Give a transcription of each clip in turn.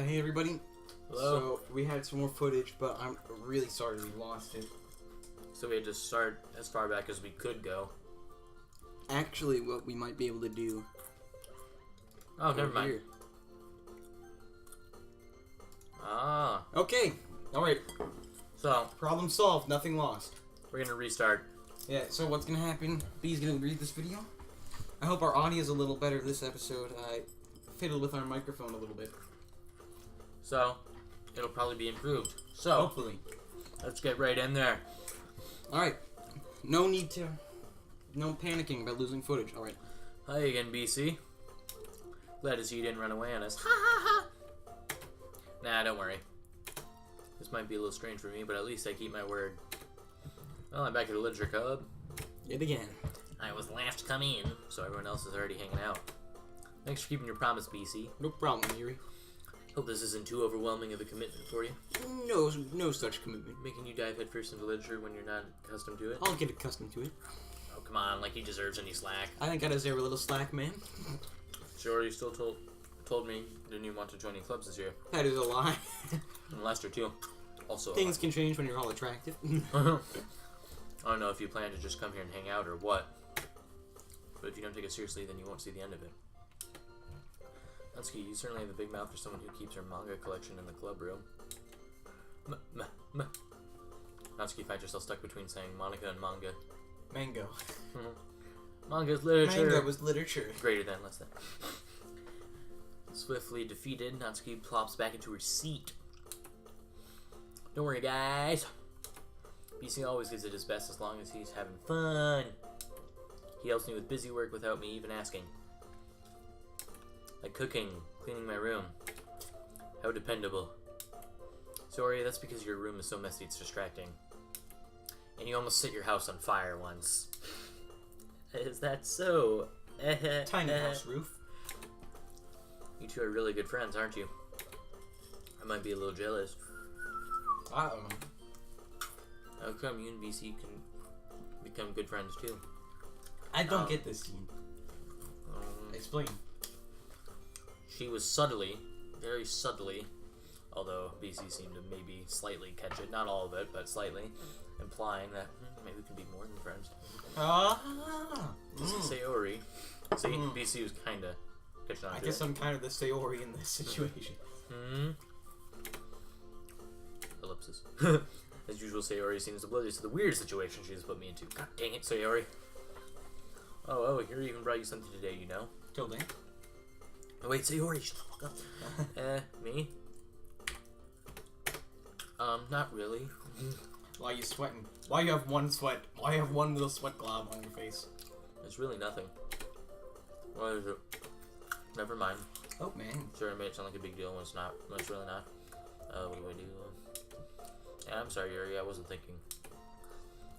Hey everybody. Hello. So we had some more footage, but I'm really sorry we lost it. So we had to start as far back as we could go. Actually, what we might be able to do. Oh, never mind. Here. Ah. Okay. All right. So Problem solved. Nothing lost. we're gonna restart. Yeah. So what's gonna happen? B's gonna read this video. I hope our audio is a little better this episode. I fiddled with our microphone a little bit. So it'll probably be improved. So Hopefully. let's get right in there. All right. No panicking about losing footage. All right. Hi again, BC. Glad to see you didn't run away on us. Ha ha ha. Nah, don't worry. This might be a little strange for me, but at least I keep my word. Well, I'm back at the literature club. Yet again. I was last to come in, so everyone else is already hanging out. Thanks for keeping your promise, BC. No problem, Yuri. Hope this isn't too overwhelming of a commitment for you. No such commitment. Making you dive headfirst into literature when you're not accustomed to it. I'll get accustomed to it. Oh, come on, like he deserves any slack. I think I deserve a little slack, man. Sure, you still told me you didn't even want to join any clubs this year. That is a lie. And Lester, too. Also Things can change when you're all attractive. I don't know if you plan to just come here and hang out or what. But if you don't take it seriously, then you won't see the end of it. Natsuki, you certainly have a big mouth for someone who keeps her manga collection in the club room. Natsuki, find yourself stuck between saying Monica and manga. Mango. Manga is literature. Manga was literature. Greater than, less than. Swiftly defeated, Natsuki plops back into her seat. Don't worry, guys. BC always gives it his best as long as he's having fun. He helps me with busy work without me even asking. Like cooking, cleaning my room. How dependable. Sorry, that's because your room is so messy it's distracting. And you almost set your house on fire once. Is that so? Tiny house roof. You two are really good friends, aren't you? I might be a little jealous. I don't know. How come you and BC can become good friends too? I don't get this scene. Explain. She was subtly, very subtly, although BC seemed to maybe slightly catch it, not all of it, but slightly, implying that maybe we can be more than friends. Sayori. See, BC was kinda catching on to it. I guess I'm kind of the Sayori in this situation. Ellipsis. As usual, Sayori seems oblivious to the weird situation she has put me into. God dang it, Sayori. Oh, here even brought you something today, you know? Tilde. Oh, wait, Sayori, shut the fuck up. Me? Not really. Why are you sweating? Why you have one sweat? Why you have one little sweat glob on your face? It's really nothing. What is it? Never mind. Oh, man. Sure, I made it sound like a big deal when it's not. When it's really not. What do I do? Yeah, I'm sorry, Yuri. I wasn't thinking.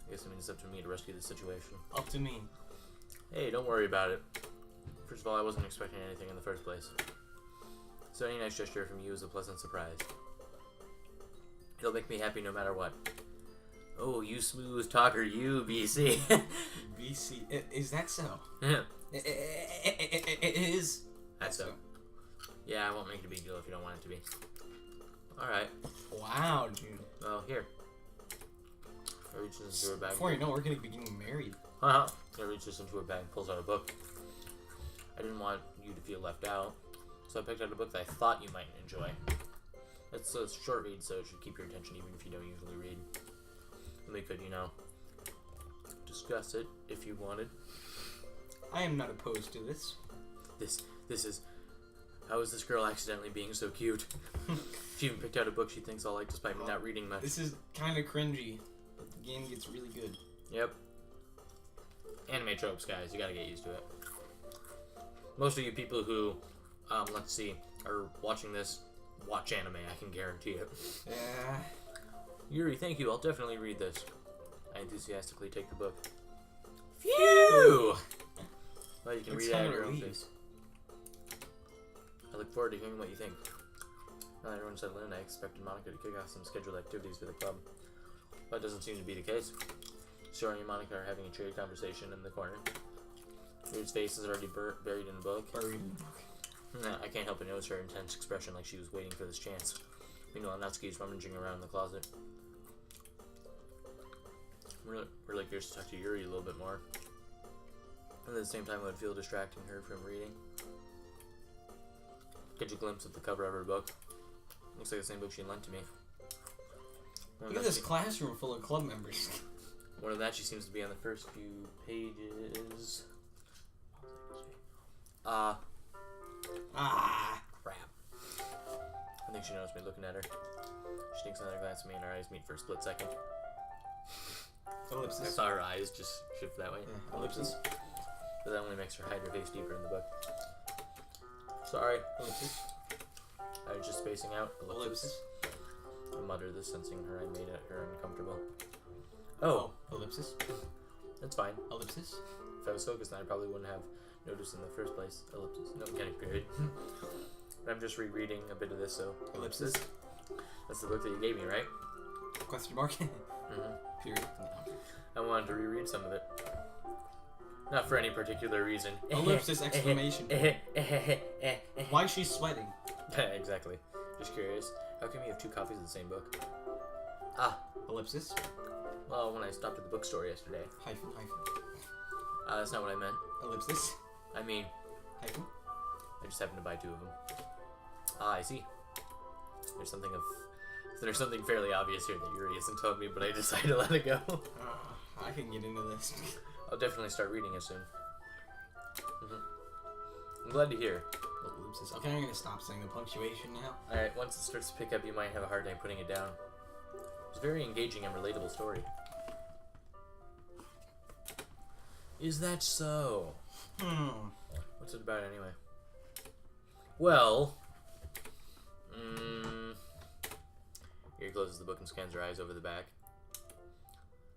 I guess it means it's up to me to rescue the situation. Up to me. Hey, don't worry about it. First of all, I wasn't expecting anything in the first place. So any nice gesture from you is a pleasant surprise. It'll make me happy no matter what. Oh, you smooth talker, you, BC. BC. Is that so? Yeah. It is. That's so. Yeah, I won't make it a big deal if you don't want it to be. Alright. Wow, dude. Well, here. I reaches into her bag. Before you know, we're gonna be getting married. I reaches into her bag and pulls out a book. I didn't want you to feel left out, so I picked out a book that I thought you might enjoy. It's a short read, so it should keep your attention even if you don't usually read. And we could, discuss it if you wanted. I am not opposed to this. This is... How is this girl accidentally being so cute? She even picked out a book she thinks I'll like despite me not reading much. This is kind of cringy, but the game gets really good. Yep. Anime tropes, guys. You gotta get used to it. Most of you people who, let's see, are watching this, watch anime, I can guarantee it. Yeah. Yuri, thank you. I'll definitely read this. I enthusiastically take the book. Phew! Well, you can read it at your own pace. I look forward to hearing what you think. Now that everyone's settled in, I expected Monica to kick off some scheduled activities for the club. But that doesn't seem to be the case. Shori and Monica are having a cheery conversation in the corner. Yuri's face is already buried in the book. I can't help but notice her intense expression like she was waiting for this chance. Meanwhile, Natsuki's rummaging around in the closet. We're really curious to talk to Yuri a little bit more. And at the same time, it would feel distracting her from reading. Get a glimpse of the cover of her book. Looks like the same book she lent to me. Look at this classroom full of club members. More than that, she seems to be on the first few pages. Crap. I think she noticed me looking at her. She takes another glance at me and our eyes meet for a split second. Ellipsis. I saw her eyes just shift that way. Yeah, ellipsis. But that only makes her hide her face deeper in the book. Sorry. Ellipsis. I was just spacing out. Ellipsis. I muttered this, sensing her I made her uncomfortable. Oh. Ellipsis. That's fine. Ellipsis. If I was focused, then I probably wouldn't have noticed in the first place. Ellipsis. No kidding, period. But I'm just rereading a bit of this, so. Ellipsis. That's the book that you gave me, right? Question mark? Period. I wanted to reread some of it. Not for any particular reason. Ellipsis exclamation. Why is she sweating? Exactly. Just curious. How come you have 2 copies of the same book? Ellipsis. Well, when I stopped at the bookstore yesterday. Hyphen. That's not what I meant. Ellipsis. I mean, Hyphen. I just happened to buy 2 of them. I see. There's something fairly obvious here that Yuri hasn't told me, but I decided to let it go. I can get into this. I'll definitely start reading it soon. I'm glad to hear. Ellipsis. Okay, I'm gonna stop saying the punctuation now. Alright, once it starts to pick up, you might have a hard time putting it down. It's a very engaging and relatable story. Is that so? What's it about anyway? Well, Yuri closes the book and scans her eyes over the back.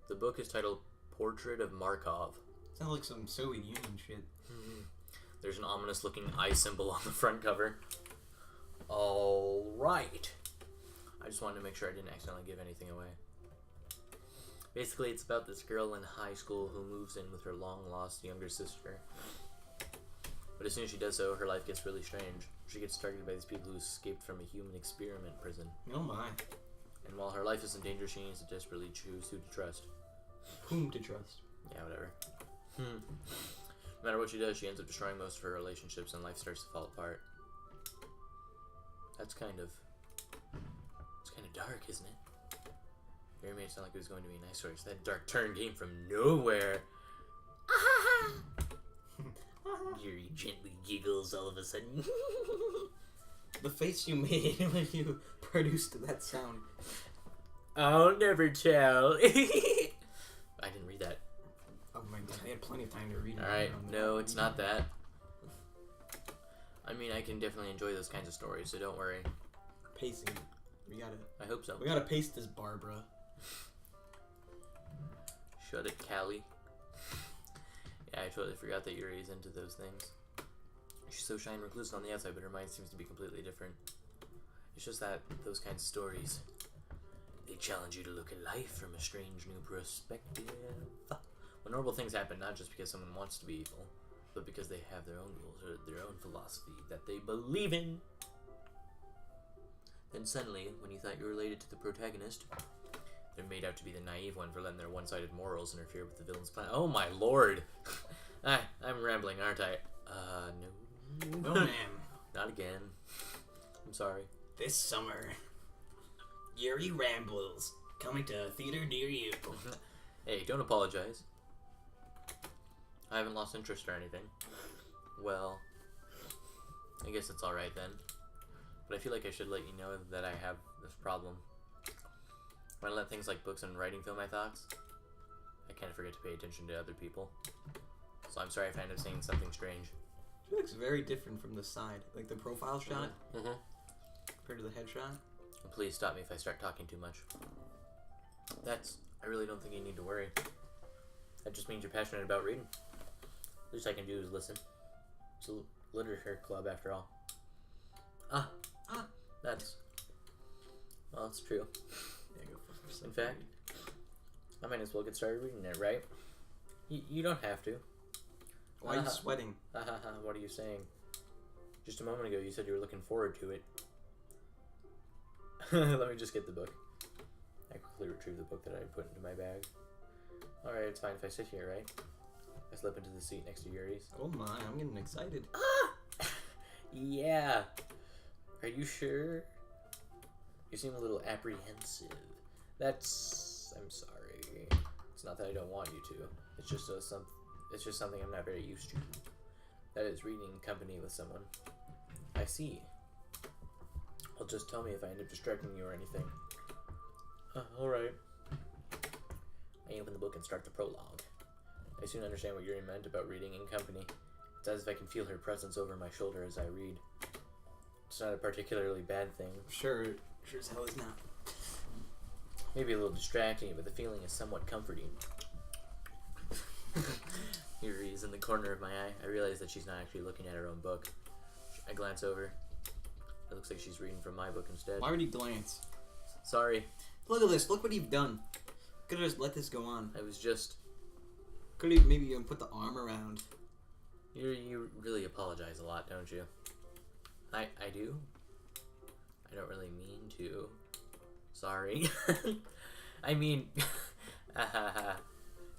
The book is titled Portrait of Markov. Sounds like some Soviet Union shit. There's an ominous looking eye symbol on the front cover. Alright. I just wanted to make sure I didn't accidentally give anything away. Basically, it's about this girl in high school who moves in with her long-lost younger sister. But as soon as she does so, her life gets really strange. She gets targeted by these people who escaped from a human experiment prison. Oh my. And while her life is in danger, she needs to desperately choose who to trust. Whom to trust. Yeah, whatever. No matter what she does, she ends up destroying most of her relationships and life starts to fall apart. It's kind of dark, isn't it? Yuri made it sound like it was going to be a nice story, so that dark turn came from nowhere. Yuri gently giggles all of a sudden. The face you made when you produced that sound. I'll never tell. I didn't read that. Oh my god, I had plenty of time to read it. Alright, no, it's not that. I mean, I can definitely enjoy those kinds of stories, so don't worry. Pacing. We gotta... I hope so. We gotta pace this, Barbara. Shut it, Callie. Yeah, I totally forgot that Yuri is into those things. She's so shy and reclusive on the outside, but her mind seems to be completely different. It's just that those kinds of stories, they challenge you to look at life from a strange new perspective. When horrible things happen, not just because someone wants to be evil, but because they have their own rules or their own philosophy that they believe in. Then suddenly, when you thought you were related to the protagonist, they're made out to be the naive one for letting their one-sided morals interfere with the villain's plan. Oh my lord! I'm rambling, aren't I? No. No, ma'am. Not again. I'm sorry. This summer, Yuri Rambles, coming to a theater near you. Hey, don't apologize. I haven't lost interest or anything. Well, I guess it's alright then. But I feel like I should let you know that I have this problem. When I let things like books and writing fill my thoughts, I kind of forget to pay attention to other people. So I'm sorry if I end up saying something strange. She looks very different from the side. Like the profile shot compared to the headshot. And please stop me if I start talking too much. I really don't think you need to worry. That just means you're passionate about reading. Least I can do is listen. It's a literature club after all. Well, it's true. Yeah, go for In fact, I might as well get started reading it, right? You don't have to. Why are you sweating? What are you saying? Just a moment ago, you said you were looking forward to it. Let me just get the book. I quickly retrieve the book that I put into my bag. Alright, it's fine if I sit here, right? I slip into the seat next to Yuri's. Oh my, I'm getting excited. Ah! Yeah. Are you sure? You seem a little apprehensive. I'm sorry. It's not that I don't want you to. It's just something I'm not very used to. That is reading in company with someone. I see. Well, just tell me if I end up distracting you or anything. Alright. I open the book and start the prologue. I soon understand what Yuri meant about reading in company. It's as if I can feel her presence over my shoulder as I read. It's not a particularly bad thing. Sure as hell is not. Maybe a little distracting, but the feeling is somewhat comforting. Yuri is in the corner of my eye. I realize that she's not actually looking at her own book. I glance over. It looks like she's reading from my book instead. Why would you glance? Sorry. Look at this. Look what you've done. Could have just let this go on. I was just... Could have maybe even put the arm around. You really apologize a lot, don't you? I do? I don't really mean to. Sorry. I mean...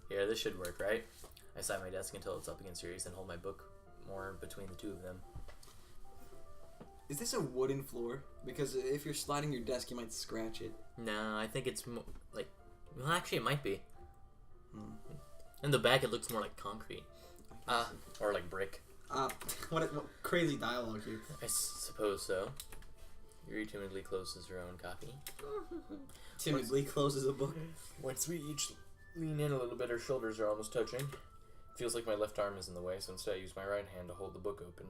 Here, this should work, right? I side my desk until it's up against Yuri's and hold my book more between the two of them. Is this a wooden floor? Because if you're sliding your desk, you might scratch it. No, I think it's more like... Well, actually, it might be. In the back, it looks more like concrete. Or like brick. What crazy dialogue here. I suppose so. Yuri timidly closes her own copy. Timidly closes a book. Once we each lean in a little bit, our shoulders are almost touching. It feels like my left arm is in the way, so instead I use my right hand to hold the book open.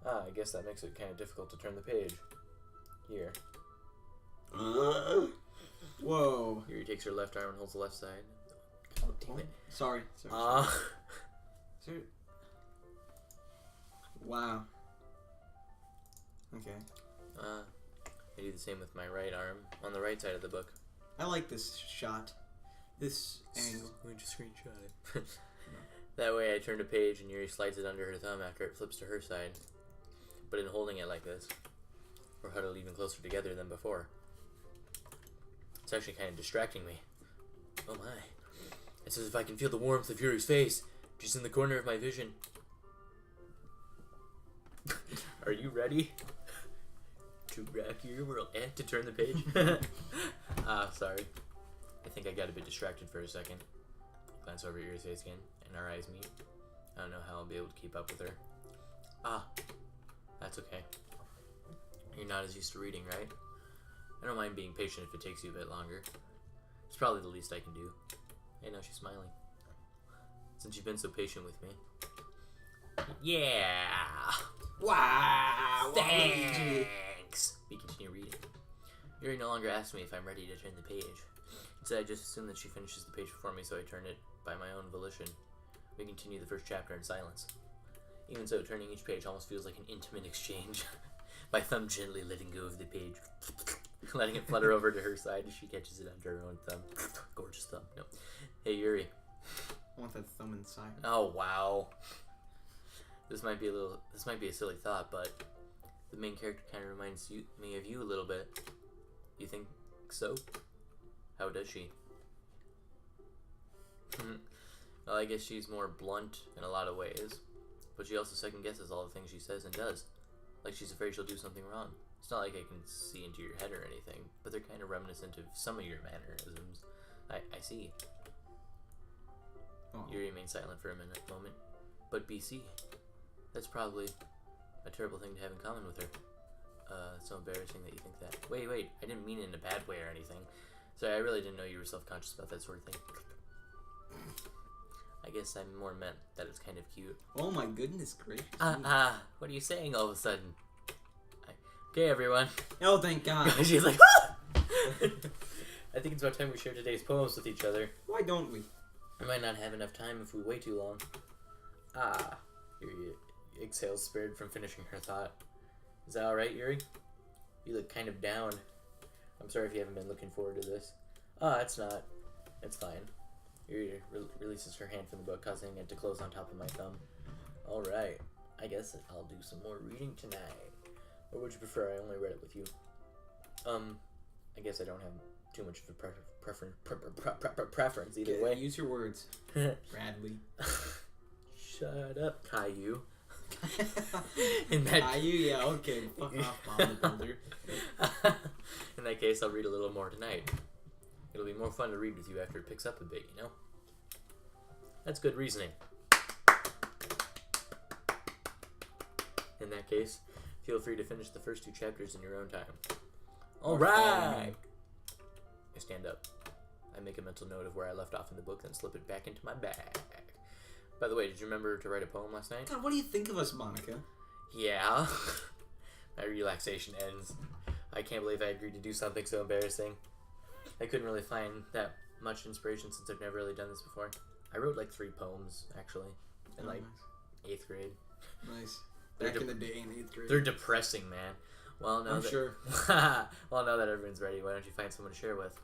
I guess that makes it kind of difficult to turn the page. Here. Whoa. Yuri takes her left arm and holds the left side. God damn it. Sorry. Wow. Okay. I do the same with my right arm on the right side of the book. I like this shot. This angle. Let me just screenshot it. That way I turn a page and Yuri slides it under her thumb after it flips to her side. But in holding it like this, we're huddled even closer together than before. It's actually kind of distracting me. Oh my. It's as if I can feel the warmth of Yuri's face, just in the corner of my vision. Are you ready? To rock your world and to turn the page? Sorry. I think I got a bit distracted for a second. Glance over at Yuri's face again, and our eyes meet. I don't know how I'll be able to keep up with her. That's okay. You're not as used to reading, right? I don't mind being patient if it takes you a bit longer. It's probably the least I can do. Hey, now she's smiling. Since you've been so patient with me. Yeah! Wow! Thanks! We continue reading. Yuri no longer asks me if I'm ready to turn the page. Instead, I just assume that she finishes the page before me, so I turn it by my own volition. We continue the first chapter in silence. Even so, turning each page almost feels like an intimate exchange. My thumb gently letting go of the page, letting it flutter over to her side as she catches it under her own thumb. Gorgeous thumb. No. Hey, Yuri. I want that thumb inside. Oh, wow. This might be a silly thought, but the main character kind of reminds me of you a little bit. You think so? How does she? Well, I guess she's more blunt in a lot of ways, but she also second guesses all the things she says and does. Like she's afraid she'll do something wrong. It's not like I can see into your head or anything, but they're kind of reminiscent of some of your mannerisms. I see. Oh. Yuri remained silent for a moment. But BC, that's probably a terrible thing to have in common with her. It's so embarrassing that you think that. Wait, I didn't mean it in a bad way or anything. Sorry, I really didn't know you were self-conscious about that sort of thing. I guess I more meant that it's kind of cute. Oh my goodness gracious. What are you saying all of a sudden? Okay, everyone. Oh, thank God. She's like, I think it's about time we share today's poems with each other. Why don't we? I might not have enough time if we wait too long. Yuri exhales, spared from finishing her thought. Is that alright, Yuri? You look kind of down. I'm sorry if you haven't been looking forward to this. It's not. It's fine. Yuri releases her hand from the book, causing it to close on top of my thumb. Alright. I guess I'll do some more reading tonight. Or would you prefer I only read it with you? I guess I don't have too much of a preference either way. Use your words, Bradley. Shut up, Caillou. Caillou, yeah, okay. Fuck off, Bob the Builder. In that case, I'll read a little more tonight. It'll be more fun to read with you after it picks up a bit, you know? That's good reasoning. In that case, feel free to finish the first 2 chapters in your own time. Alright! I stand up. I make a mental note of where I left off in the book, then slip it back into my bag. By the way, did you remember to write a poem last night? God, what do you think of us, Monica? Yeah. My relaxation ends. I can't believe I agreed to do something so embarrassing. I couldn't really find that much inspiration since I've never really done this before. I wrote like 3 poems, actually, in nice. 8th grade. Nice. Back in the day in 8th grade. They're depressing, man. Well, I'm sure. Well, now that everyone's ready, why don't you find someone to share with?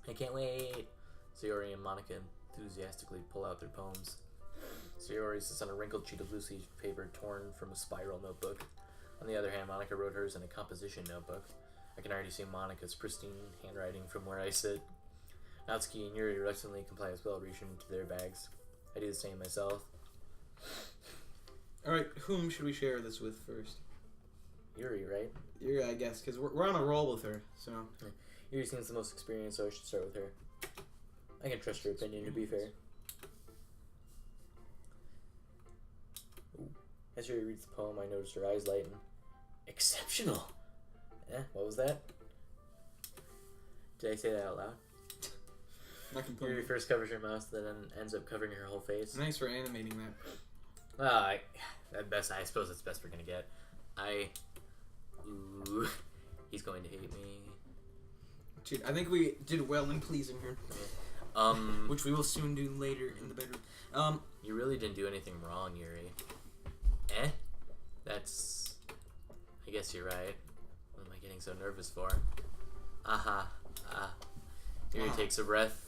I can't wait. Sayori and Monica enthusiastically pull out their poems. Sayori sits on a wrinkled sheet of loose-leaf paper torn from a spiral notebook. On the other hand, Monica wrote hers in a composition notebook. I can already see Monica's pristine handwriting from where I sit. Natsuki and Yuri reluctantly comply as well, reaching into their bags. I do the same myself. Alright, whom should we share this with first? Yuri, right? Yuri, I guess, because we're on a roll with her, so... Yuri seems the most experienced, so I should start with her. I can trust your opinion, to be fair. Ooh. As Yuri reads the poem, I notice her eyes lighten. Exceptional! What was that? Did I say that out loud? Yuri first covers her mouth, then ends up covering her whole face. Nice for animating that. At best, I suppose that's the best we're gonna get. Ooh, he's going to hate me. Dude, I think we did well in pleasing her. Which we will soon do later in the bedroom. You really didn't do anything wrong, Yuri. That's... I guess you're right. What am I getting so nervous for? Yuri takes a breath.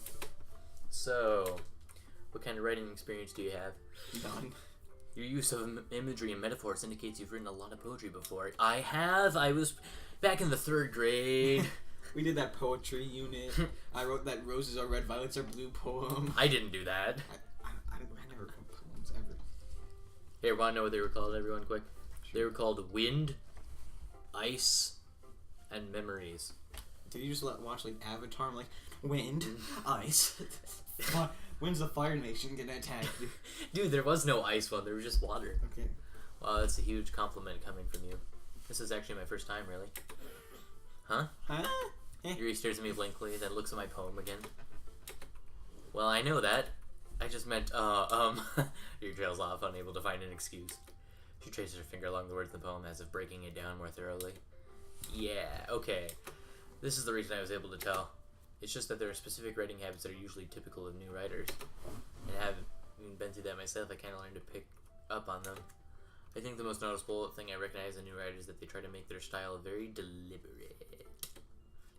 So, what kind of writing experience do you have? None. Your use of imagery and metaphors indicates you've written a lot of poetry before. I have. I was back in the 3rd grade. We did that poetry unit. I wrote that roses are red, violets are blue poem. I didn't do that. I never wrote poems ever. Here, want to know what they were called, everyone, quick? Sure. They were called Wind, Ice, and Memories. Did you just watch like Avatar? I'm like, wind, ice. When's the Fire Nation gonna attack? Dude, there was no ice one. There was just water. Okay. Wow, that's a huge compliment coming from you. This is actually my first time, really. Huh? Yuri stares at me blankly, then looks at my poem again. Well, I know that. I just meant, Yuri trails off, unable to find an excuse. She traces her finger along the words in the poem as if breaking it down more thoroughly. Yeah, okay. This is the reason I was able to tell. It's just that there are specific writing habits that are usually typical of new writers. And having been through that myself, I kind of learned to pick up on them. I think the most noticeable thing I recognize in new writers is that they try to make their style very deliberate.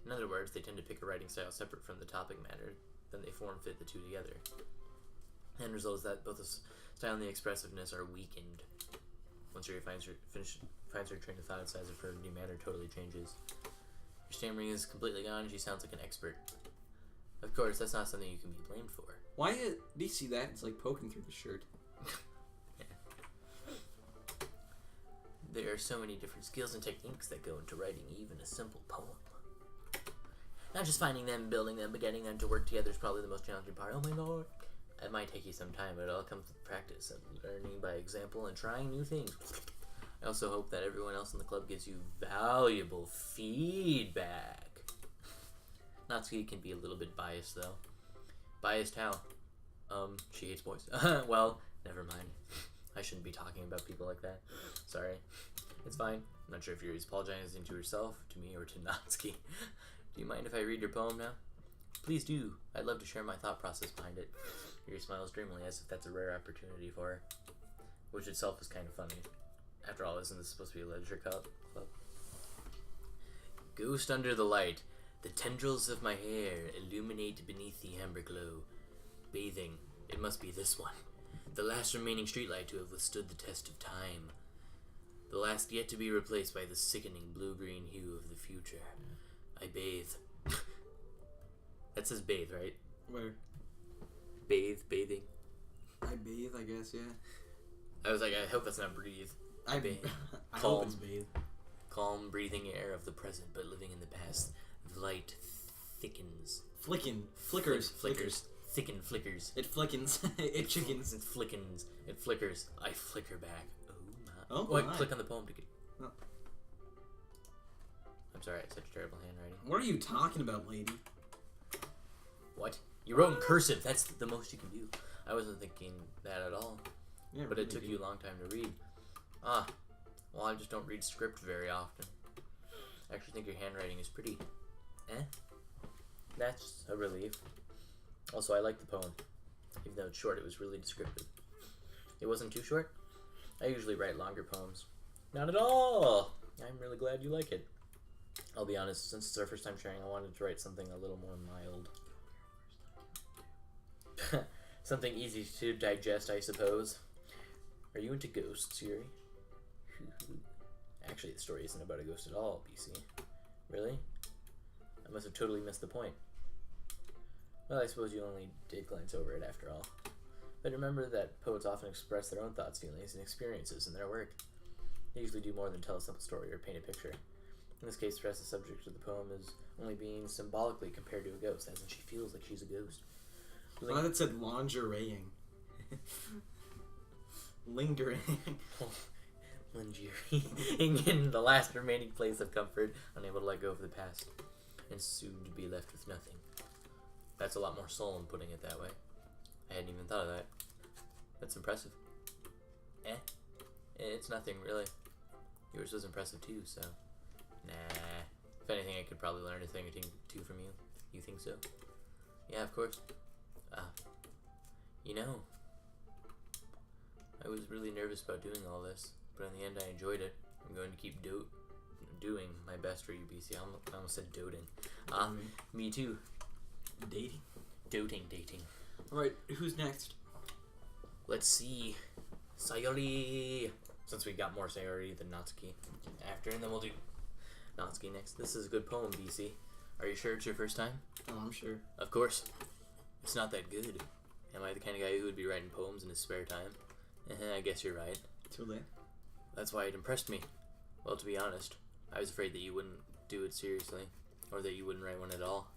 In other words, they tend to pick a writing style separate from the topic matter, then they form-fit the two together. The end result is that both the style and the expressiveness are weakened. Once Yuri finds her train of thought, it's as if her new manner totally changes. Her stammering is completely gone, and she sounds like an expert. Of course, that's not something you can be blamed for. Why do you see that? It's like poking through the shirt. There are so many different skills and techniques that go into writing even a simple poem. Not just finding them, building them, but getting them to work together is probably the most challenging part. Oh my lord. It might take you some time, but it all comes with practice and learning by example and trying new things. I also hope that everyone else in the club gives you valuable feedback. Natsuki can be a little bit biased, though. Biased how? She hates boys. Well, never mind. I shouldn't be talking about people like that. Sorry. It's fine. I'm not sure if Yuri's apologizing to herself, to me, or to Natsuki. Do you mind if I read your poem now? Please do. I'd love to share my thought process behind it. Yuri smiles dreamily as if that's a rare opportunity for her. Which itself is kind of funny. After all, isn't this supposed to be a literature club? Ghost under the light. The tendrils of my hair illuminate beneath the amber glow. Bathing. It must be this one. The last remaining streetlight to have withstood the test of time. The last yet to be replaced by the sickening blue-green hue of the future. I bathe. That says bathe, right? Where? Bathing. I bathe, I guess, yeah. I was like, I hope that's not breathe. I bathe. I hope it's bathe. Calm, breathing air of the present, but living in the past. The light thickens. Flickers. Thicken flickers. It flickens. It chickens. It flickens. It flickers. I flicker back. Oh, wait, my. click on the poem to get... Oh. I'm sorry, I had such terrible handwriting. What are you talking about, lady? What? You wrote in cursive. That's the most you can do. I wasn't thinking that at all. Yeah, but it took you a long time to read. Ah. Well, I just don't read script very often. I actually think your handwriting is pretty... That's a relief. Also, I like the poem. Even though it's short, it was really descriptive. It wasn't too short? I usually write longer poems. Not at all! I'm really glad you like it. I'll be honest, since it's our first time sharing, I wanted to write something a little more mild. Something easy to digest, I suppose. Are you into ghosts, Yuri? Actually, the story isn't about a ghost at all, BC. Really? I must have totally missed the point. Well, I suppose you only did glance over it after all. But remember that poets often express their own thoughts, feelings, and experiences in their work. They usually do more than tell a simple story or paint a picture. In this case, perhaps the subject of the poem is only being symbolically compared to a ghost, as in she feels like she's a ghost. I thought it said lingerieing. Lingering. Lingering in the last remaining place of comfort, unable to let go of the past, and soon to be left with nothing. That's a lot more solemn putting it that way. I hadn't even thought of that. That's impressive. It's nothing, really. Yours was impressive too, so... Nah. If anything, I could probably learn a thing or two from you. You think so? Yeah, of course. You know, I was really nervous about doing all this, but in the end I enjoyed it. I'm going to keep doing my best for you, BC. I almost said doting. Me too. Dating. Dating. Alright, who's next? Let's see. Sayori. Since we got more Sayori than Natsuki after, and then we'll do Natsuki next. This is a good poem, BC. Are you sure it's your first time? Oh, I'm sure. Of course. It's not that good. Am I the kind of guy who would be writing poems in his spare time? I guess you're right. Too late. That's why it impressed me. Well, to be honest, I was afraid that you wouldn't do it seriously, or that you wouldn't write one at all.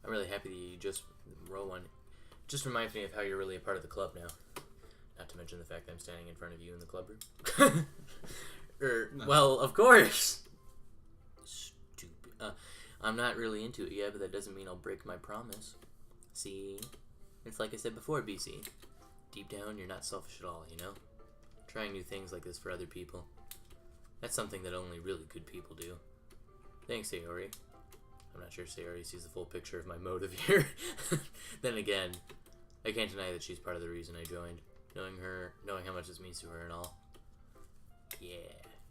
I'm really happy that you just wrote one. It just reminds me of how you're really a part of the club now. Not to mention the fact that I'm standing in front of you in the club room. No. Well, of course! Stupid. I'm not really into it yet, but that doesn't mean I'll break my promise. See? It's like I said before, BC. Deep down, you're not selfish at all, you know? Trying new things like this for other people. That's something that only really good people do. Thanks, Sayori. I'm not sure Sayori sees the full picture of my motive here. Then again, I can't deny that she's part of the reason I joined. Knowing her, knowing how much this means to her and all. Yeah,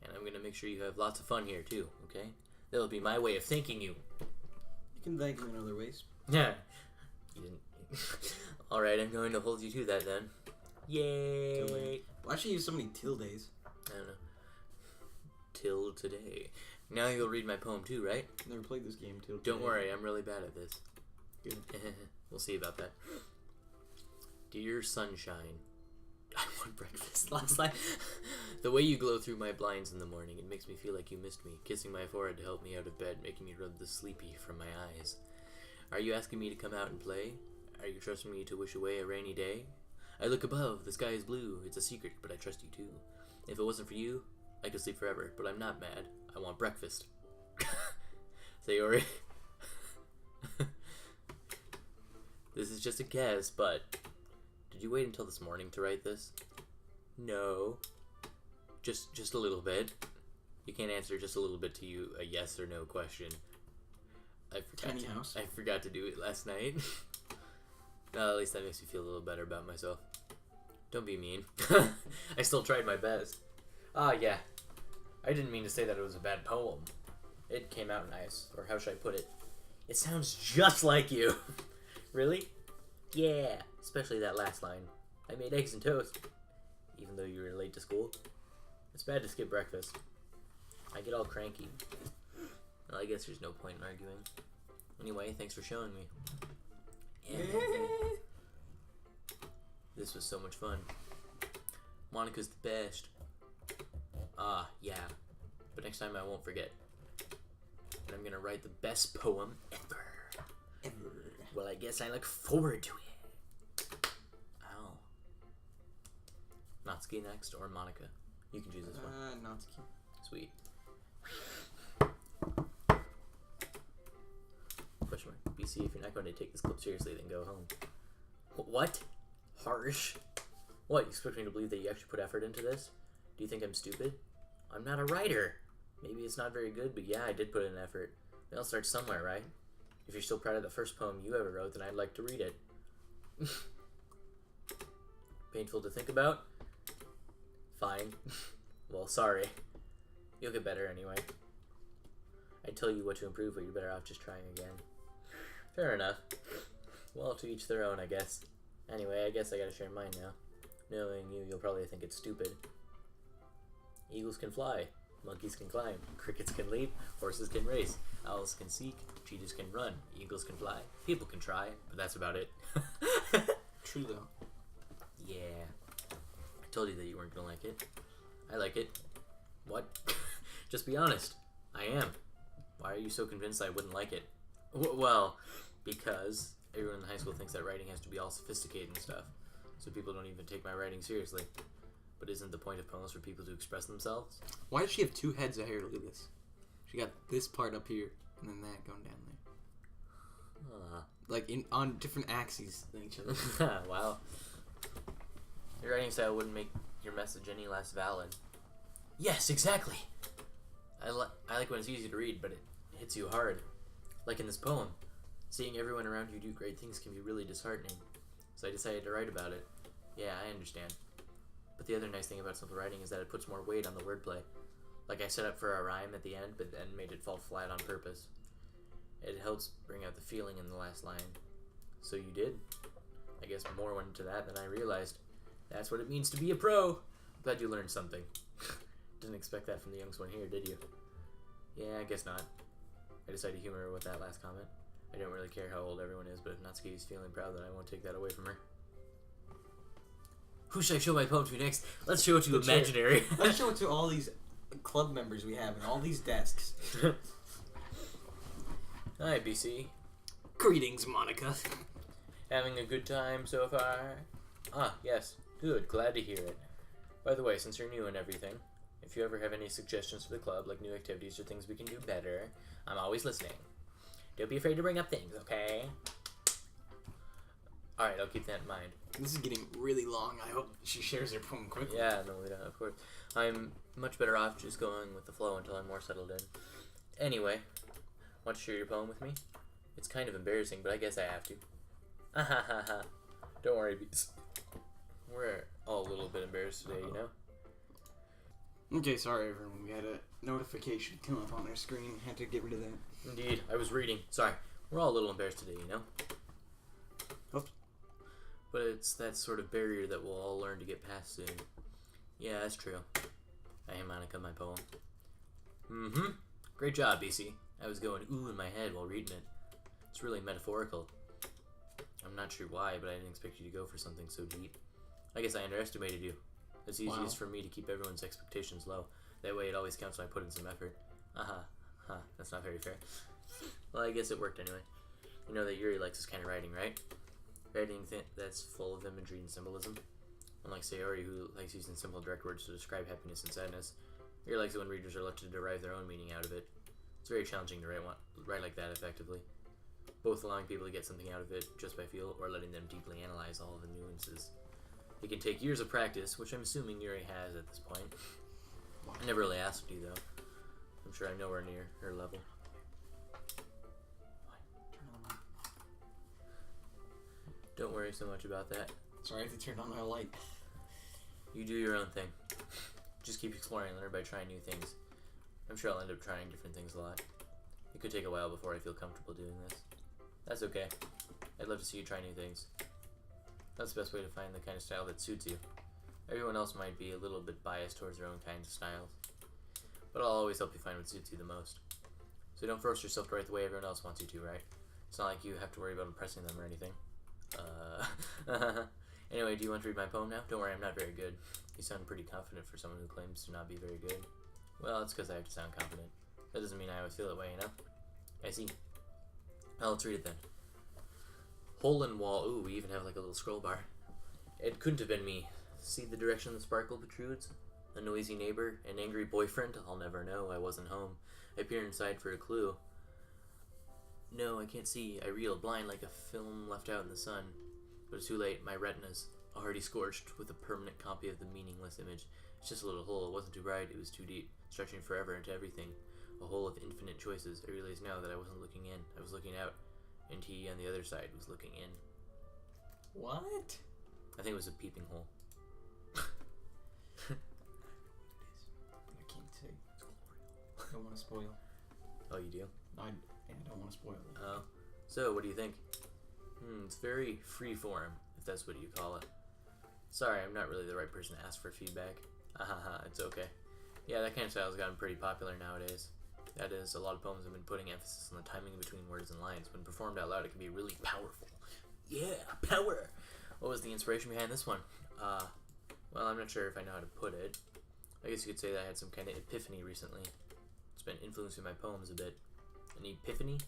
and I'm gonna make sure you have lots of fun here too, okay? That'll be my way of thanking you. You can thank me in other ways. Yeah. You didn't. Alright, I'm going to hold you to that then. Yay! Why should you use so many tildes? I don't know. Till today. Now you'll read my poem too, right? Never played this game till Don't worry, I'm really bad at this. Good. We'll see about that. Dear sunshine, I want breakfast last night. The way you glow through my blinds in the morning, it makes me feel like you missed me, kissing my forehead to help me out of bed, making me rub the sleepy from my eyes. Are you asking me to come out and play? Are you trusting me to wish away a rainy day? I look above, the sky is blue, it's a secret, but I trust you too. If it wasn't for you, I could sleep forever, but I'm not mad. I want breakfast. Sayori. This is just a guess, but did you wait until this morning to write this? No. Just a little bit. You can't answer just a little bit to you a yes or no question. I forgot to do it last night. Well, at least that makes me feel a little better about myself. Don't be mean. I still tried my best. Yeah. I didn't mean to say that it was a bad poem. It came out nice. Or how should I put it? It sounds just like you. Really? Yeah. Especially that last line. I made eggs and toast. even though you were late to school. It's bad to skip breakfast. I get all cranky. Well, I guess there's no point in arguing. Anyway, thanks for showing me. This was so much fun. Monica's the best. Yeah. But next time I won't forget. And I'm gonna write the best poem ever. Well, I guess I look forward to it. Ow. Natsuki next, or Monica? You can choose this one. Natsuki. Sweet. Question mark. BC, if you're not going to take this clip seriously, then go home. What? Harsh. What, you expect me to believe that you actually put effort into this? Do you think I'm stupid? I'm not a writer. Maybe it's not very good, but yeah, I did put in effort. I'll start somewhere, right? If you're still proud of the first poem you ever wrote, then I'd like to read it. Painful to think about? Fine. Well, sorry. You'll get better anyway. I'd tell you what to improve, but you're better off just trying again. Fair enough. Well, to each their own, I guess. Anyway, I guess I gotta share mine now. Knowing you, you'll probably think it's stupid. Eagles can fly. Monkeys can climb. Crickets can leap. Horses can race. Owls can seek. Cheetahs can run. Eagles can fly. People can try, but that's about it. True, though. Yeah. I told you that you weren't gonna like it. I like it. What? Just be honest. I am. Why are you so convinced I wouldn't like it? Well, because everyone in high school thinks that writing has to be all sophisticated and stuff, so people don't even take my writing seriously. But isn't the point of poems for people to express themselves? Why does she have two heads of hair? Look at this. She got this part up here, and then that going down there. Like on different axes than each other. Wow. Your writing style wouldn't make your message any less valid. Yes, exactly. I like when it's easy to read, but it hits you hard. Like in this poem. Seeing everyone around you do great things can be really disheartening. So I decided to write about it. Yeah, I understand. But the other nice thing about simple writing is that it puts more weight on the wordplay. Like I set up for a rhyme at the end, but then made it fall flat on purpose. It helps bring out the feeling in the last line. So you did. I guess more went into that than I realized. That's what it means to be a pro. Glad you learned something. Didn't expect that from the youngest one here, did you? Yeah, I guess not. I decided to humor her with that last comment. I don't really care how old everyone is, but if Natsuki is feeling proud, then I won't take that away from her. Who should I show my poem to next? Let's show it to Imaginary. Let's show it to all these club members we have and all these desks. Hi, BC. Greetings, Monica. Having a good time so far? Ah, yes. Good. Glad to hear it. By the way, since you're new and everything, if you ever have any suggestions for the club, like new activities or things we can do better, I'm always listening. Don't be afraid to bring up things, okay? Alright, I'll keep that in mind. This is getting really long. I hope she shares her poem quickly. Yeah, no, we don't, of course. I'm much better off just going with the flow until I'm more settled in. Anyway, want to share your poem with me? It's kind of embarrassing, but I guess I have to. Ahahaha. Don't worry, Beats. We're all a little bit embarrassed today, you know? Okay, sorry everyone. We had a notification come up on our screen. Had to get rid of that. Indeed, I was reading. Sorry. We're all a little embarrassed today, you know? Oops. But it's that sort of barrier that we'll all learn to get past soon. Yeah, that's true. I am Monica, my poem. Mm-hmm. Great job, BC. I was going ooh in my head while reading it. It's really metaphorical. I'm not sure why, but I didn't expect you to go for something so deep. I guess I underestimated you. It's easiest for me to keep everyone's expectations low. That way it always counts when I put in some effort. That's not very fair. Well, I guess it worked anyway. You know that Yuri likes this kind of writing, right? Writing that's full of imagery and symbolism. Unlike Sayori, who likes using simple direct words to describe happiness and sadness, Yuri likes it when readers are left to derive their own meaning out of it. It's very challenging to write like that effectively. Both allowing people to get something out of it just by feel, or letting them deeply analyze all of the nuances. It can take years of practice, which I'm assuming Yuri has at this point. I never really asked you, though. I'm sure I'm nowhere near her level. Don't worry so much about that. Sorry, I have to turn on my light. You do your own thing. Just keep exploring and learn by trying new things. I'm sure I'll end up trying different things a lot. It could take a while before I feel comfortable doing this. That's okay. I'd love to see you try new things. That's the best way to find the kind of style that suits you. Everyone else might be a little bit biased towards their own kinds of styles, but I'll always help you find what suits you the most. So don't force yourself to write the way everyone else wants you to, right? It's not like you have to worry about impressing them or anything. Anyway, do you want to read my poem now? Don't worry, I'm not very good. You sound pretty confident for someone who claims to not be very good. Well, it's because I have to sound confident. That doesn't mean I always feel that way, you know? I see. Well, let's read it then. Hole in wall. Ooh, we even have like a little scroll bar. It couldn't have been me. See the direction the sparkle protrudes? A noisy neighbor? An angry boyfriend? I'll never know. I wasn't home. I peer inside for a clue. No, I can't see. I reel, blind like a film left out in the sun. But it's too late. My retina's already scorched with a permanent copy of the meaningless image. It's just a little hole. It wasn't too bright. It was too deep, stretching forever into everything. A hole of infinite choices. I realize now that I wasn't looking in. I was looking out. And he on the other side was looking in. What? I think it was a peeping hole. I can't say. I don't want to spoil. Oh, you do? I don't want to spoil it. Oh. So, what do you think? It's very free form, if that's what you call it. Sorry, I'm not really the right person to ask for feedback. It's okay. Yeah, that kind of style has gotten pretty popular nowadays. That is, a lot of poems have been putting emphasis on the timing between words and lines. When performed out loud, it can be really powerful. Yeah, power! What was the inspiration behind this one? Well, I'm not sure if I know how to put it. I guess you could say that I had some kind of epiphany recently. It's been influencing my poems a bit. An epiphany?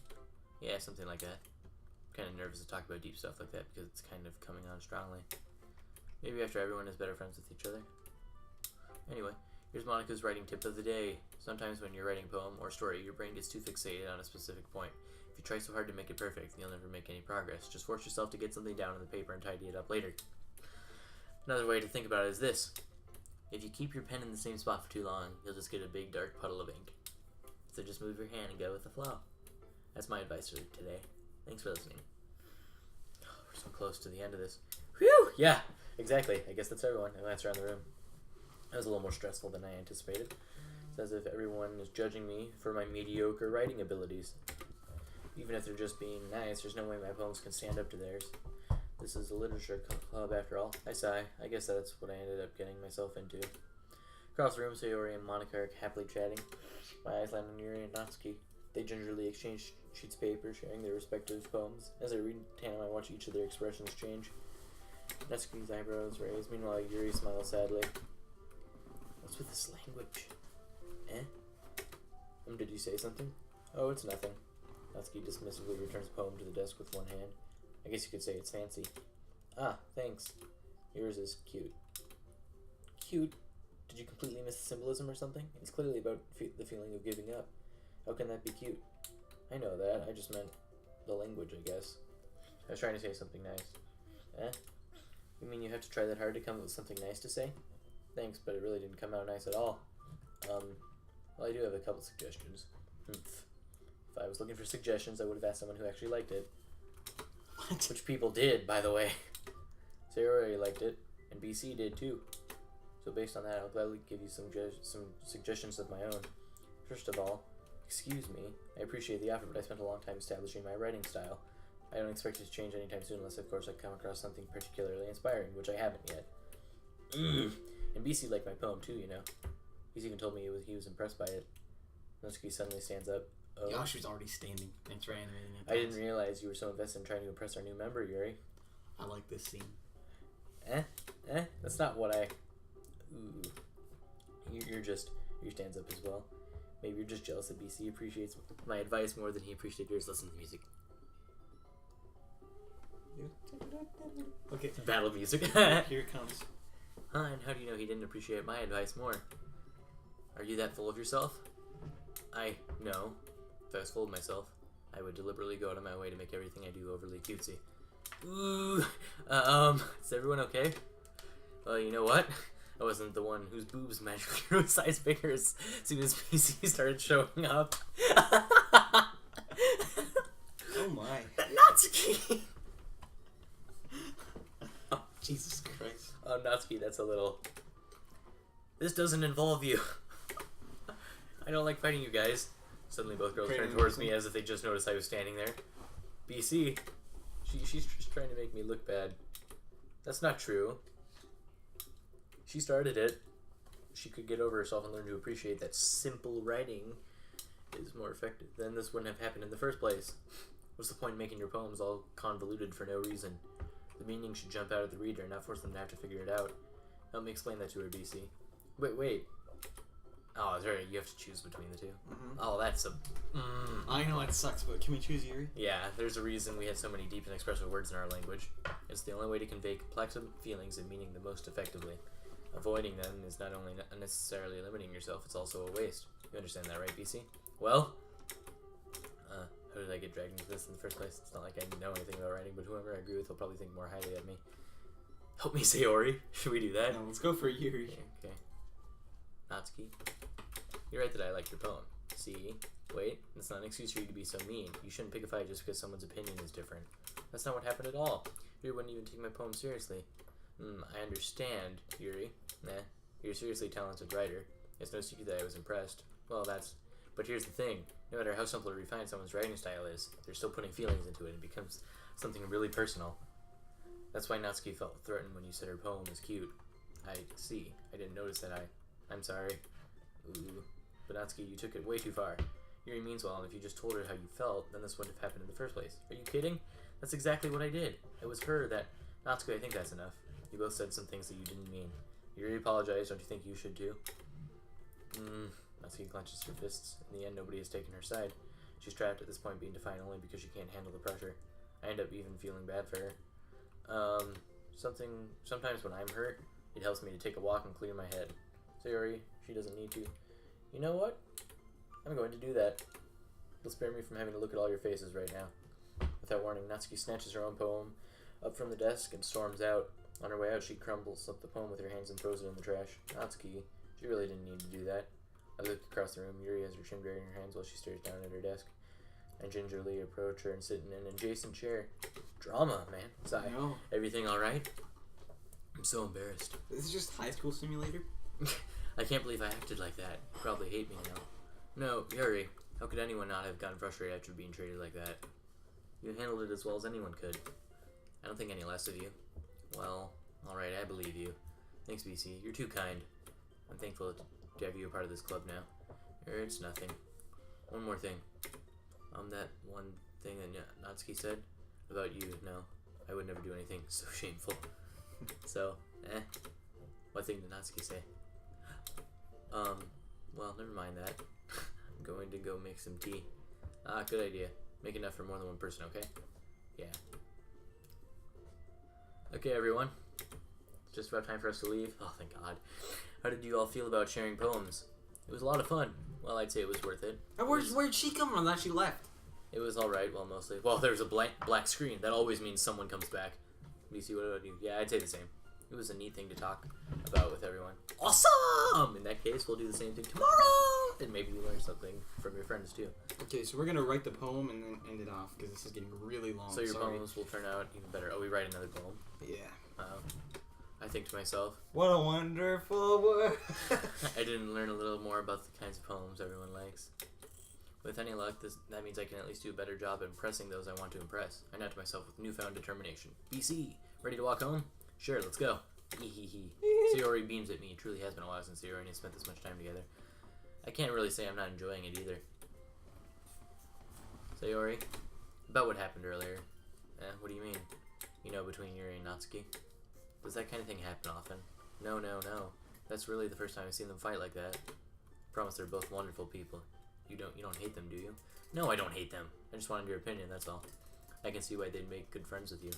Yeah, something like that. I'm kind of nervous to talk about deep stuff like that because it's kind of coming on strongly. Maybe after everyone is better friends with each other. Anyway, here's Monica's writing tip of the day. Sometimes when you're writing a poem or story, your brain gets too fixated on a specific point. If you try so hard to make it perfect, you'll never make any progress. Just force yourself to get something down on the paper and tidy it up later. Another way to think about it is this. If you keep your pen in the same spot for too long, you'll just get a big dark puddle of ink. So just move your hand and go with the flow. That's my advice for today. Thanks for listening. We're so close to the end of this. Whew! Yeah, exactly. I guess that's everyone. I glanced around the room. That was a little more stressful than I anticipated. It's as if everyone is judging me for my mediocre writing abilities. Even if they're just being nice, there's no way my poems can stand up to theirs. This is a literature club after all. I sigh. I guess that's what I ended up getting myself into. Across the room, Sayori and Monica are happily chatting. My eyes land on Yuri and Natsuki. They gingerly exchange sheets of paper, sharing their respective poems. As I read Tana, I watch each of their expressions change. Natsuki's eyebrows raise. Meanwhile, Yuri smiles sadly. What's with this language? Did you say something? Oh, it's nothing. Natsuki dismissively returns the poem to the desk with one hand. I guess you could say it's fancy. Ah, thanks. Yours is cute. Cute? Did you completely miss the symbolism or something? It's clearly about the feeling of giving up. How can that be cute? I know that. I just meant the language, I guess. I was trying to say something nice. You mean you have to try that hard to come up with something nice to say? Thanks, but it really didn't come out nice at all. Well, I do have a couple suggestions. If I was looking for suggestions, I would have asked someone who actually liked it. What? Which people did, by the way. Sarah already liked it, and BC did too. So based on that, I'll gladly give you some suggestions of my own. First of all, excuse me, I appreciate the offer, but I spent a long time establishing my writing style. I don't expect it to change anytime soon unless, of course, I come across something particularly inspiring, which I haven't yet. And BC liked my poem too, you know. He's even told me he was impressed by it. Natsuki suddenly stands up. Oh. Yoshi's already standing. Thanks for animating it. I didn't realize you were so invested in trying to impress our new member, Yuri. I like this scene. That's not what I... Ooh. He stands up as well. Maybe you're just jealous that BC appreciates my advice more than he appreciated yours. Listen to the music. Okay. Battle music. Here it comes. Huh, and how do you know he didn't appreciate my advice more? Are you that full of yourself? No. If I was full of myself, I would deliberately go out of my way to make everything I do overly cutesy. Ooh. Is everyone okay? Well, you know what? I wasn't the one whose boobs magically grew a size bigger as soon as PC started showing up. Oh my. Natsuki! Oh, Jesus Christ. Oh, Natsuki, that's a little... This doesn't involve you. I don't like fighting you guys. Suddenly both girls turned towards me as if they just noticed I was standing there. BC, she's just trying to make me look bad. That's not true. she started it. She could get over herself and learn to appreciate that simple writing is more effective. Then this wouldn't have happened in the first place. What's the point in making your poems all convoluted for no reason? The meaning should jump out at the reader and not force them to have to figure it out. Help me explain that to her, BC. Wait. Oh, is there, you have to choose between the two? Mm-hmm. Oh, that's a... I know it sucks, but can we choose Yuri? Yeah, there's a reason we have so many deep and expressive words in our language. It's the only way to convey complex feelings and meaning the most effectively. Avoiding them is not only unnecessarily limiting yourself, it's also a waste. You understand that, right, BC? Well, how did I get dragged into this in the first place? It's not like I know anything about writing, but whoever I agree with will probably think more highly of me. Help me, Sayori. Should we do that? No, let's go for Yuri. Okay. Natsuki. You're right that I like your poem. See? Wait, that's not an excuse for you to be so mean. You shouldn't pick a fight just because someone's opinion is different. That's not what happened at all. Yuri wouldn't even take my poem seriously. I understand, Yuri. Nah, you're a seriously talented writer. It's no secret that I was impressed. Well, but here's the thing. No matter how simple or refined someone's writing style is, they're still putting feelings into it and it becomes something really personal. That's why Natsuki felt threatened when you said her poem was cute. I see. I didn't notice that. I'm sorry. Ooh. But Natsuki, you took it way too far. Yuri means well, and if you just told her how you felt, then this wouldn't have happened in the first place. Are you kidding? That's exactly what I did. It was her that... Natsuki, I think that's enough. You both said some things that you didn't mean. Yuri apologized. Don't you think you should too? Natsuki clenches her fists. In the end, nobody has taken her side. She's trapped at this point, being defiant only because she can't handle the pressure. I end up even feeling bad for her. Sometimes when I'm hurt, it helps me to take a walk and clear my head. Sayori, she doesn't need to. You know what? I'm going to do that. It'll spare me from having to look at all your faces right now. Without warning, Natsuki snatches her own poem up from the desk and storms out. On her way out, she crumbles up the poem with her hands and throws it in the trash. Natsuki, she really didn't need to do that. I look across the room. Yuri has her chin buried in her hands while she stares down at her desk. I gingerly approach her and sit in an adjacent chair. Drama, man. Sigh. Everything alright? I'm so embarrassed. This is just High School Simulator? I can't believe I acted like that. You probably hate me now. No, Yuri. How could anyone not have gotten frustrated after being treated like that? You handled it as well as anyone could. I don't think any less of you. Well, alright, I believe you. Thanks, BC. You're too kind. I'm thankful to have you a part of this club now. It's nothing. One more thing. That one thing that Natsuki said about you, no. I would never do anything so shameful. So, what thing did Natsuki say? Well, never mind that. I'm going to go make some tea. Good idea. Make enough for more than one person, okay? Yeah. Okay, everyone. It's just about time for us to leave. Oh, thank God. How did you all feel about sharing poems? It was a lot of fun. Well, I'd say it was worth it. Where'd she come from that she left? It was alright, well, mostly. Well, there's a black screen. That always means someone comes back. BC, what about you? Yeah, I'd say the same. It was a neat thing to talk about with everyone. Awesome! In that case, we'll do the same thing tomorrow! And maybe you learn something from your friends, too. Okay, so we're going to write the poem and then end it off, because this is getting really long. So your poems will turn out even better. Oh, we write another poem? Yeah. I think to myself, what a wonderful world. I didn't learn a little more about the kinds of poems everyone likes. With any luck, that means I can at least do a better job at impressing those I want to impress. I nod to myself with newfound determination. BC, ready to walk home? Sure, let's go. Sayori beams at me. It truly has been a while since Sayori and I spent this much time together. I can't really say I'm not enjoying it either. Sayori, about what happened earlier. What do you mean? You know, between Yuri and Natsuki? Does that kind of thing happen often? No. That's really the first time I've seen them fight like that. Promise they're both wonderful people. You don't hate them, do you? No, I don't hate them. I just wanted your opinion, that's all. I can see why they'd make good friends with you.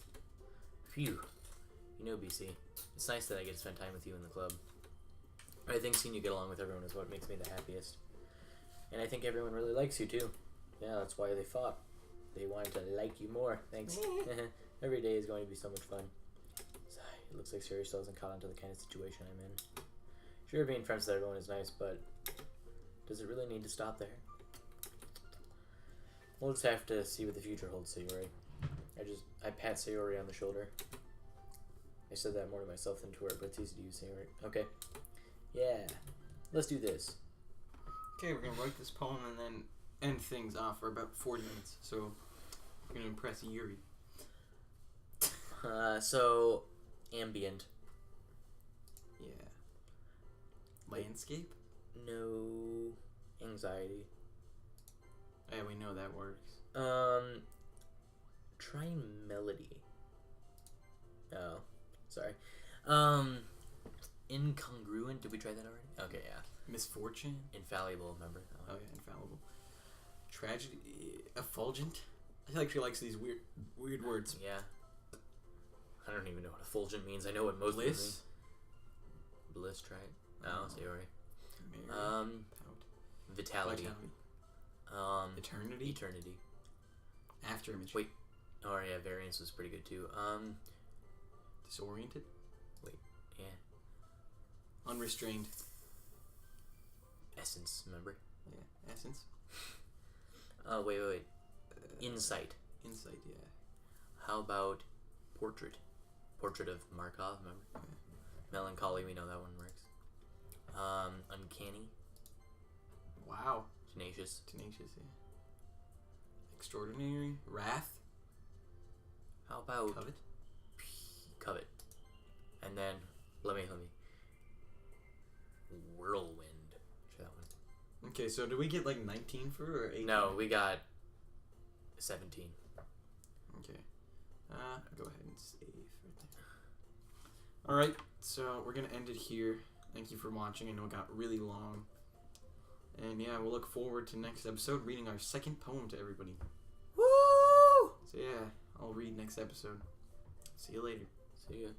Phew. You know, BC, it's nice that I get to spend time with you in the club. I think seeing you get along with everyone is what makes me the happiest. And I think everyone really likes you, too. Yeah, that's why they fought. They wanted to like you more. Thanks. Every day is going to be so much fun. It looks like Sherry still hasn't caught on to the kind of situation I'm in. Sure, being friends with everyone is nice, but does it really need to stop there? We'll just have to see what the future holds, Sayori. I pat Sayori on the shoulder. I said that more to myself than to her, but it's easy to use, Sayori. Okay. Yeah. Let's do this. Okay, we're going to write this poem and then end things off for about 40 minutes. So, we're going to impress Yuri. So, ambient. Yeah. Landscape? No. Anxiety. Yeah, we know that works. Try melody. Oh, sorry. Incongruent. Did we try that already? Okay, yeah. Misfortune? Infallible, remember? Oh, yeah, infallible. Tragedy. Effulgent? I feel like she likes these weird words. Yeah. I don't even know what effulgent means. I know what most Bliss? Bliss, try it. Oh, say already. Pout. Vitality. Eternity? Eternity. After image. Wait. Oh, yeah, variance was pretty good, too. Disoriented? Wait, yeah. Unrestrained. Essence, remember? Yeah, essence. Oh, wait. Insight. Insight, yeah. How about portrait? Portrait of Markov, remember? Okay. Melancholy, we know that one works. Uncanny. Wow. Tenacious, yeah. Extraordinary. Wrath. How about Covet? Covet. And then, let me. Whirlwind. Try that one. Okay, so do we get like 19 for or 18? No, we got 17. Okay. Go ahead and save right there. Alright, so we're going to end it here. Thank you for watching. I know it got really long. And yeah, we'll look forward to next episode reading our second poem to everybody. Woo! So yeah, I'll read next episode. See you later. See ya.